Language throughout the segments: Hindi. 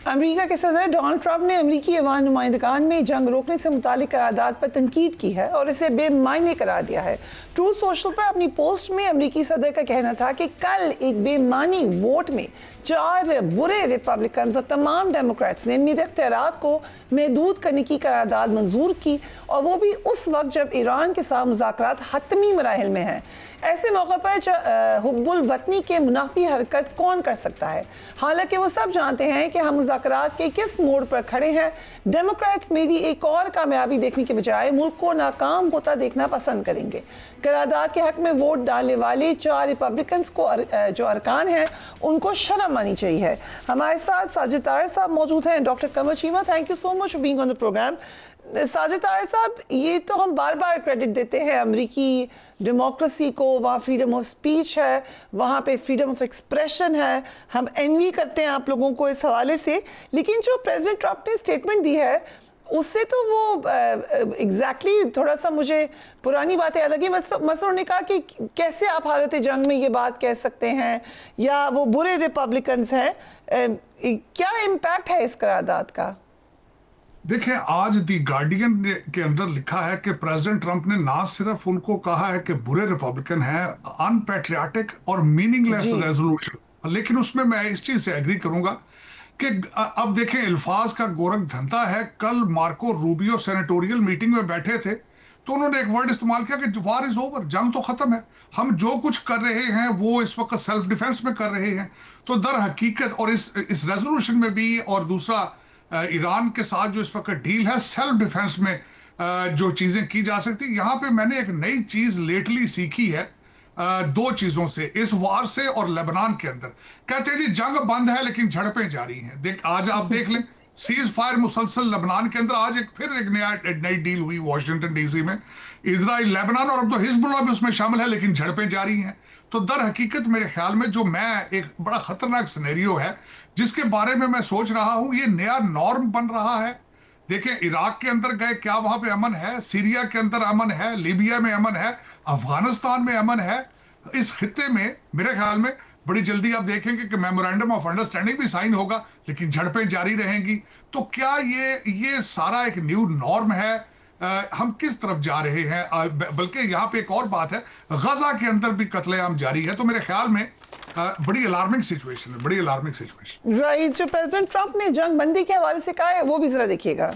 अमेरिका के सदर डोनाल्ड ट्रंप ने अमेरिकी ऐवान नुमाइंदगान में जंग रोकने से मुतालिक करारदाद पर तनकीद की है और इसे बेमायने करार दिया है। ट्रूथ सोशल पर अपनी पोस्ट में अमेरिकी सदर का कहना था कि कल एक बेमानी वोट में 4 बुरे रिपब्लिकन और तमाम डेमोक्रेट्स ने मेरे इख्तियारात को महदूद करने की करारदाद मंजूर की, और वो भी उस वक्त जब ईरान के साथ मुज़ाकरात हतमी मराहिल में हैं। ऐसे मौके पर हुब्बुल वतनी के मुनाफी हरकत कौन कर सकता है? हालांकि वो सब जानते हैं कि हम मुज़ाकरात के किस मोड़ पर खड़े हैं। डेमोक्रेट्स मेरी एक और कामयाबी देखने के बजाय मुल्क को नाकाम होता देखना पसंद करेंगे। करारदाद के हक में वोट डालने वाले 4 रिपब्लिकन को जो अरकान हैं उनको शर्म आनी चाहिए। हमारे साथ साजिद तारर साहब मौजूद हैं। Doctor Qamar Cheema, thank you so much for being on the program. Sajid Tarar साहब, ये तो हम बार बार क्रेडिट देते हैं अमेरिकी डेमोक्रेसी को, वहाँ फ्रीडम ऑफ स्पीच है, वहाँ पे फ्रीडम ऑफ एक्सप्रेशन है, हम एनवी करते हैं आप लोगों को इस हवाले से। लेकिन जो प्रेसिडेंट ट्रंप ने स्टेटमेंट दी है उससे तो वो एग्जैक्टली थोड़ा सा मुझे पुरानी बातें याद लगी। मसलन उन्होंने कहा कि कैसे आप हालत जंग में ये बात कह सकते हैं, या वो बुरे रिपब्लिकन्स हैं। क्या इम्पैक्ट है इस करारदाद का? देखिए, आज दी गार्डियन के अंदर लिखा है कि प्रेसिडेंट ट्रंप ने ना सिर्फ उनको कहा है कि बुरे रिपब्लिकन हैं, अनपैट्रियाटिक और मीनिंगलेस रेजोल्यूशन, लेकिन उसमें मैं इस चीज से एग्री करूंगा कि अब देखें, अल्फाज का गोरख धंधा है। कल मार्को रूबियो सेनेटोरियल मीटिंग में बैठे थे तो उन्होंने एक वर्ड इस्तेमाल किया कि वार इज ओवर, जंग तो खत्म है, हम जो कुछ कर रहे हैं वो इस वक्त सेल्फ डिफेंस में कर रहे हैं। तो दर हकीकत, और इस रेजोल्यूशन में भी, और दूसरा ईरान के साथ जो इस वक्त डील है सेल्फ डिफेंस में जो चीजें की जा सकती। यहां पे मैंने एक नई चीज लेटली सीखी है 2 चीजों से, इस वार से और लेबनान के अंदर। कहते हैं जी जंग बंद है लेकिन झड़पें जारी हैं। आज आप देख लें, सीज फायर मुसलसल लेबनान के अंदर। आज एक नई डील हुई वॉशिंगटन डीसी में, इजराइल, लेबनान, और अब तो हिजबुल्लाह भी उसमें शामिल है, लेकिन झड़पें जारी हैं। तो दर हकीकत मेरे ख्याल में जो मैं एक बड़ा खतरनाक सिनेरियो है जिसके बारे में मैं सोच रहा हूं, ये नया नॉर्म बन रहा है। देखें, इराक के अंदर गए, क्या वहां पे अमन है? सीरिया के अंदर अमन है, लीबिया में अमन है, अफगानिस्तान में अमन है। इस खित्ते में मेरे ख्याल में बड़ी जल्दी आप देखेंगे कि मेमोरेंडम ऑफ अंडरस्टैंडिंग भी साइन होगा, लेकिन झड़पें जारी रहेंगी। तो क्या ये सारा एक न्यू नॉर्म है? हम किस तरफ जा रहे हैं? बल्कि यहाँ पे एक और बात है, गजा के अंदर भी कत्लेआम जारी है। तो मेरे ख्याल में बड़ी अलार्मिंग सिचुएशन है, बड़ी अलार्मिंग सिचुएशन। राइट, जो प्रेसिडेंट ट्रंप ने जंग बंदी के हवाले से कहा है वो भी जरा देखिएगा।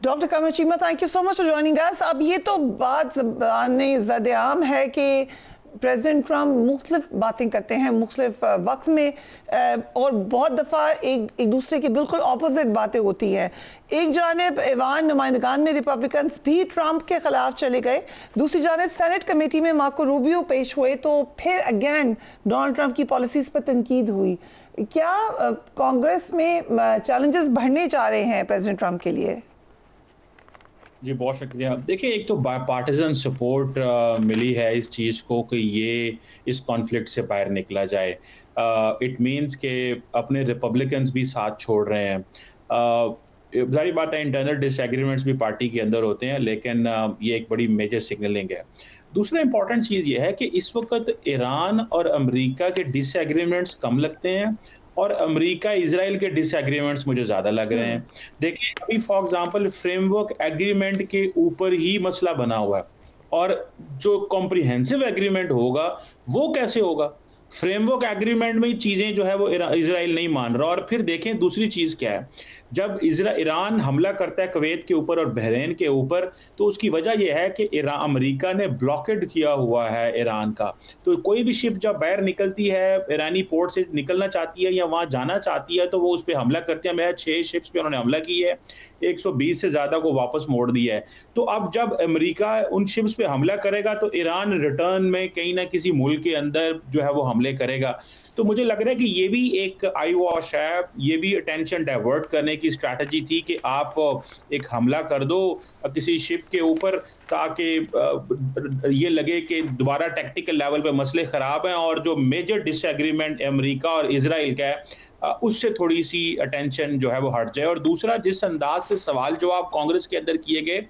Doctor Qamar Cheema, thank you so much for joining us. अब ये तो बात ज़द-ए-आम है कि प्रेसिडेंट ट्रंप मुख्तलिफ बातें करते हैं मुख्तलिफ वक्त में, और बहुत दफ़ा एक दूसरे की बिल्कुल अपोजिट बातें होती हैं। एक जानिब ऐवान नुमाइंदगान में रिपब्लिकन्स भी ट्रंप के खिलाफ चले गए, दूसरी जानिब सेनेट कमेटी में मार्को रूबियो पेश हुए, तो फिर अगेन डोनाल्ड ट्रंप की पॉलिसीज पर तनकीद हुई। क्या कांग्रेस में चैलेंजेस बढ़ने जा रहे हैं प्रेसिडेंट ट्रंप के लिए? जी, बहुत शुक्रिया। देखिए, एक तो पार्टिजन सपोर्ट मिली है इस चीज़ को कि ये इस कॉन्फ्लिक्ट से बाहर निकला जाए। इट मीन्स कि अपने रिपब्लिकन्स भी साथ छोड़ रहे हैं। जाहिर बात है, इंटरनल डिसएग्रीमेंट्स भी पार्टी के अंदर होते हैं, लेकिन ये एक बड़ी मेजर सिग्नलिंग है। दूसरा इंपॉर्टेंट चीज़ ये है कि इस वक्त ईरान और अमेरिका के डिसएग्रीमेंट्स कम लगते हैं और अमेरिका इजराइल के डिसएग्रीमेंट्स मुझे ज़्यादा लग रहे हैं। देखिए, अभी फॉर एग्जांपल फ्रेमवर्क एग्रीमेंट के ऊपर ही मसला बना हुआ है, और जो कॉम्प्रिहेंसिव एग्रीमेंट होगा वो कैसे होगा? फ्रेमवर्क एग्रीमेंट में चीज़ें जो है वो इजराइल नहीं मान रहा। और फिर देखें दूसरी चीज़ क्या है, जब ईरान हमला करता है कुवैत के ऊपर और बहरीन के ऊपर, तो उसकी वजह यह है कि अमेरिका ने ब्लॉकेड किया हुआ है ईरान का। तो कोई भी शिप जब बाहर निकलती है, ईरानी पोर्ट से निकलना चाहती है या वहां जाना चाहती है, तो वो उस पर हमला करते हैं। मेरा 6 शिप्स पे उन्होंने हमला की है, 120 से ज्यादा को वापस मोड़ दिया है। तो अब जब अमेरिका उन शिप्स पे हमला करेगा तो ईरान रिटर्न में कहीं ना किसी मुल्क के अंदर जो है वो हमले करेगा। तो मुझे लग रहा है कि ये भी एक आई वॉश है, ये भी अटेंशन डाइवर्ट करने की स्ट्रैटेजी थी कि आप एक हमला कर दो किसी शिप के ऊपर, ताकि ये लगे कि दोबारा टेक्निकल लेवल पे मसले खराब हैं, और जो मेजर डिसएग्रीमेंट अमेरिका और इजराइल का है उससे थोड़ी सी अटेंशन जो है वो हट जाए। और दूसरा, जिस अंदाज से सवाल जवाब कांग्रेस के अंदर किए गए,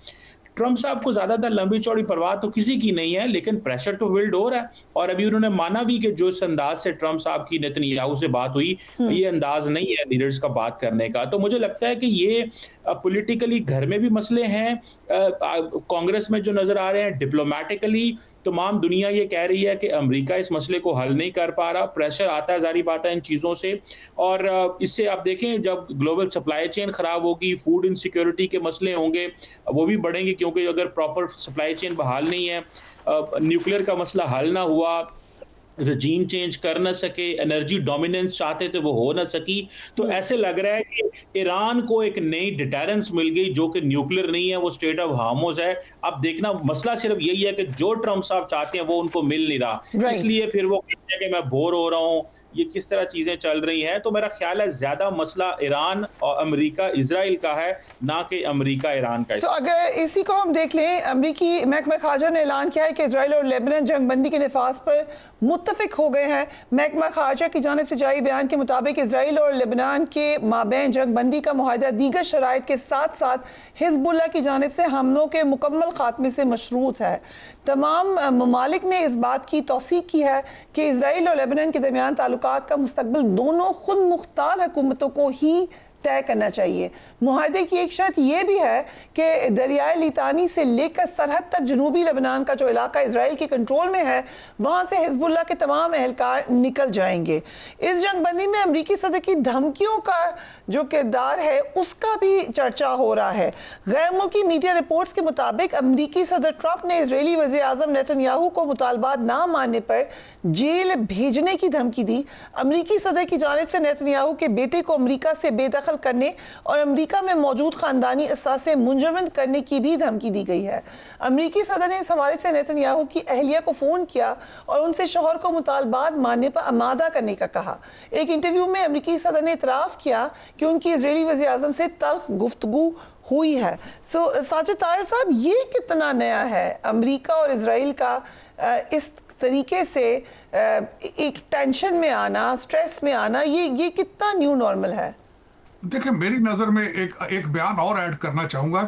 ट्रंप साहब को ज्यादातर लंबी चौड़ी परवाह तो किसी की नहीं है, लेकिन प्रेशर तो बिल्ड हो रहा है। और अभी उन्होंने माना भी कि जो इस अंदाज से ट्रंप साहब की नेतन्याहू से बात हुई, ये अंदाज नहीं है लीडर्स का बात करने का। तो मुझे लगता है कि ये पॉलिटिकली घर में भी मसले हैं, कांग्रेस में जो नजर आ रहे हैं, डिप्लोमेटिकली तमाम दुनिया ये कह रही है कि अमेरिका इस मसले को हल नहीं कर पा रहा, प्रेशर आता है जारी बात है इन चीज़ों से। और इससे आप देखें जब ग्लोबल सप्लाई चेन खराब होगी, फूड इनसिक्योरिटी के मसले होंगे, वो भी बढ़ेंगे, क्योंकि अगर प्रॉपर सप्लाई चेन बहाल नहीं है, न्यूक्लियर का मसला हल ना हुआ, रजीम चेंज कर ना सके, एनर्जी डोमिनेंस चाहते थे वो हो ना सकी, तो ऐसे लग रहा है कि ईरान को एक नई डिटरेंस मिल गई जो कि न्यूक्लियर नहीं है, वो स्टेट ऑफ हार्मोज है। अब देखना मसला सिर्फ यही है कि जो ट्रंप साहब चाहते हैं वो उनको मिल नहीं रहा, इसलिए फिर वो कहते हैं कि मैं बोर हो रहा हूँ, ये किस तरह चीजें चल रही हैं। तो मेरा ख्याल है ज्यादा मसला ईरान और अमेरिका इजराइल का है, ना कि अमेरिका ईरान का। तो अगर इसी को हम देख लें, अमेरिकी महकमा खारजा ने ऐलान किया है कि इजराइल और लेबनान जंगबंदी के नफाज पर मुत्तफिक हो गए हैं। महकमा खारजा की जानिब से जारी बयान के मुताबिक इजराइल और लेबनान के माबैन जंगबंदी का मुआहदा दीगर शराइत के साथ साथ हिजबुल्लाह की जानिब से हमलों के मुकम्मल खात्मे से मशरूत है। तमाम ममालिक ने इस बात की तौसीक की है कि इजराइल और लेबनान के दरमियान ताल्लुकात का मुस्तकबिल दोनों खुद मुख्तार हुकूमतों को ही तय करना चाहिए। मुआहदे की एक शर्त यह भी है कि दरियाए लितानी से लेकर सरहद तक जनूबी लेबनान का जो इलाका इजराइल के कंट्रोल में है, वहां से हिजबुल्लाह के तमाम एहलकार निकल जाएंगे। इस जंगबंदी में अमरीकी सदर की धमकियों का जो किरदार है उसका भी चर्चा हो रहा है। गैर मुल्की मीडिया रिपोर्ट्स के मुताबिक अमरीकी सदर ट्रंप ने इजरायली वज़ीर आज़म नेतन्याहू को मुतालबात ना मानने पर जेल भेजने की धमकी दी। अमरीकी सदर की जानिब से नेतन्याहू के बेटे को अमरीका से बेदखल करने और अमेरिका में मौजूद खानदानी असासे मुंजमद करने की भी धमकी दी गई है। अमेरिकी सदर ने इस हवाले से नेतन्याहू की अहलिया को फोन किया और उनसे शौहर को मुतालबात मानने पर आमादा करने का कहा। एक इंटरव्यू में अमेरिकी सदर ने इतराफ किया कि उनकी इजरायली वज़ीर आज़म से तल्ख गुफ्तगू हुई है। साजिद तारिर साहब, ये कितना नया है अमेरिका और इजराइल का इस तरीके से एक टेंशन में आना, स्ट्रेस में आना, ये कितना न्यू नॉर्मल है? देखिए, मेरी नजर में एक बयान और ऐड करना चाहूंगा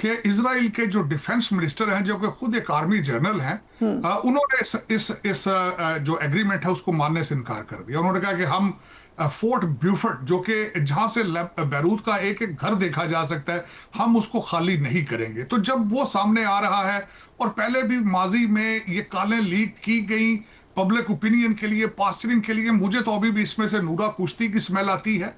कि इजराइल के जो डिफेंस मिनिस्टर हैं, जो कि खुद एक आर्मी जनरल हैं, उन्होंने इस जो एग्रीमेंट है उसको मानने से इनकार कर दिया। उन्होंने कहा कि हम फोर्ट ब्यूफर्ट, जो कि जहां से बैरूत का एक एक घर देखा जा सकता है, हम उसको खाली नहीं करेंगे। तो जब वो सामने आ रहा है, और पहले भी माजी में ये कालें लीक की गई पब्लिक ओपिनियन के लिए, पास्चरिंग के लिए, मुझे तो अभी भी इसमें से नूरा कुश्ती की स्मेल आती है।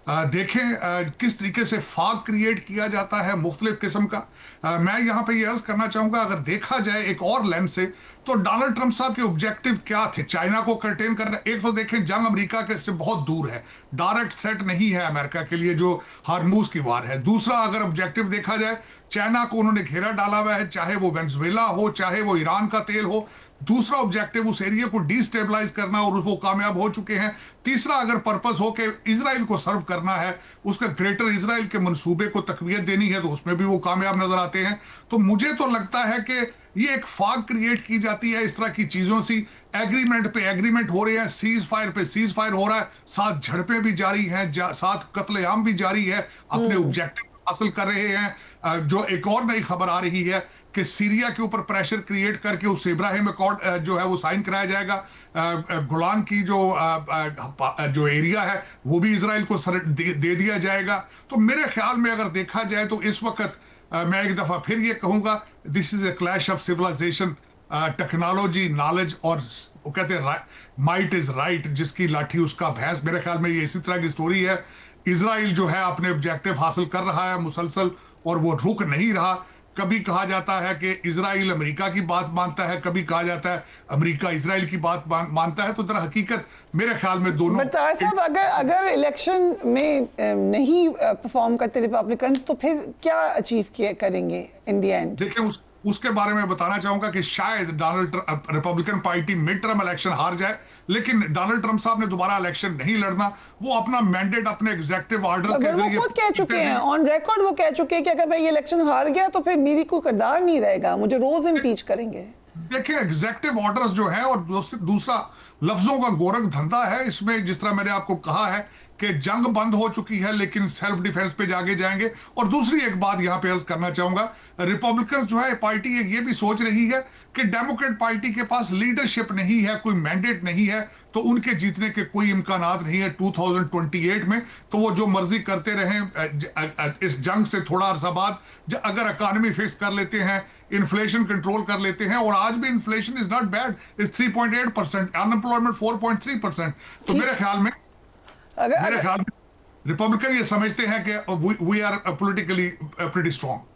देखें किस तरीके से फाग क्रिएट किया जाता है मुख्तलिफ किस्म का। मैं यहां पे ये अर्ज करना चाहूंगा, अगर देखा जाए एक और लेंस से, तो डोनाल्ड ट्रंप साहब के ऑब्जेक्टिव क्या थे? चाइना को कर्टेन करना। एक तो देखें, जंग अमेरिका के से बहुत दूर है, डायरेक्ट थ्रेट नहीं है अमेरिका के लिए जो हार्मूज की वार है। दूसरा, अगर ऑब्जेक्टिव देखा जाए, चाइना को उन्होंने घेरा डाला हुआ है, चाहे वो वेनेजुएला हो, चाहे वो ईरान का तेल हो। दूसरा ऑब्जेक्टिव उस एरिया को डिस्टेबलाइज करना, और वो कामयाब हो चुके हैं। तीसरा अगर पर्पस हो कि इजराइल को सर्व करना है, उसका ग्रेटर इजराइल के मंसूबे को तकवीत देनी है, तो उसमें भी वो कामयाब नजर आते हैं। तो मुझे तो लगता है कि ये एक फाग क्रिएट की जाती है इस तरह की चीजों से। एग्रीमेंट पे एग्रीमेंट हो रहे हैं, सीज फायर पे सीज फायर हो रहा है, साथ झड़पें भी जारी हैं, साथ कत्लेआम भी जारी है, अपने ऑब्जेक्टिव हासिल कर रहे हैं। जो एक और नई खबर आ रही है कि सीरिया के ऊपर प्रेशर क्रिएट करके उस इब्राहिम अकॉर्ड जो है वो साइन कराया जाएगा। गोलान की जो एरिया है वो भी इजराइल को दे दिया जाएगा। तो मेरे ख्याल में अगर देखा जाए तो इस वक्त मैं एक दफा फिर ये कहूंगा, this is a clash of civilization, technology, knowledge, और वो कहते हैं माइट इज राइट, जिसकी लाठी उसका भैंस। मेरे ख्याल में ये इसी तरह की स्टोरी है। इजराइल जो है अपने ऑब्जेक्टिव हासिल कर रहा है मुसलसल, और वो रुक नहीं रहा। कभी कहा जाता है कि इजराइल अमेरिका की बात मानता है, कभी कहा जाता है अमेरिका इजराइल की बात मानता है। तो दर हकीकत मेरे ख्याल में दोनों। साहब, अगर इलेक्शन में नहीं परफॉर्म करते रिपब्लिकन्स, तो फिर क्या अचीव करेंगे इन द एंड? देखिए, उसके बारे में बताना चाहूंगा कि शायद Republican party mid term election हार जाए, लेकिन डोनाल्ड ट्रंप साहब ने दोबारा इलेक्शन नहीं लड़ना। वो अपना मैंडेट अपने एग्जीक्यूटिव ऑर्डर के जरिए खुद कह चुके हैं, ऑन रिकॉर्ड वो कह चुके हैं कि अगर मैं ये इलेक्शन हार गया तो फिर मेरी कोई किरदार नहीं रहेगा, मुझे रोज इम्पीच करेंगे। देखिए, एग्जीक्यूटिव ऑर्डर्स जो है, और दूसरा लफ्जों का गोरख धंधा है इसमें। जिस तरह मैंने आपको कहा है कि जंग बंद हो चुकी है लेकिन सेल्फ डिफेंस पे जाके जाएंगे। और दूसरी एक बात यहां पे अर्ज करना चाहूंगा, रिपब्लिकन जो है पार्टी ये भी सोच रही है कि डेमोक्रेट पार्टी के पास लीडरशिप नहीं है, कोई मैंडेट नहीं है, तो उनके जीतने के कोई इम्कानात नहीं है 2028 में। तो वो जो मर्जी करते रहें, इस जंग से थोड़ा अरसा बाद अगर इकॉनमी फिक्स कर लेते हैं, इन्फ्लेशन कंट्रोल कर लेते हैं, और आज भी inflation is not bad, is 3.8%, unemployment 4.3%। तो मेरे ख्याल में रिपब्लिकन ये समझते हैं कि we are politically pretty strong.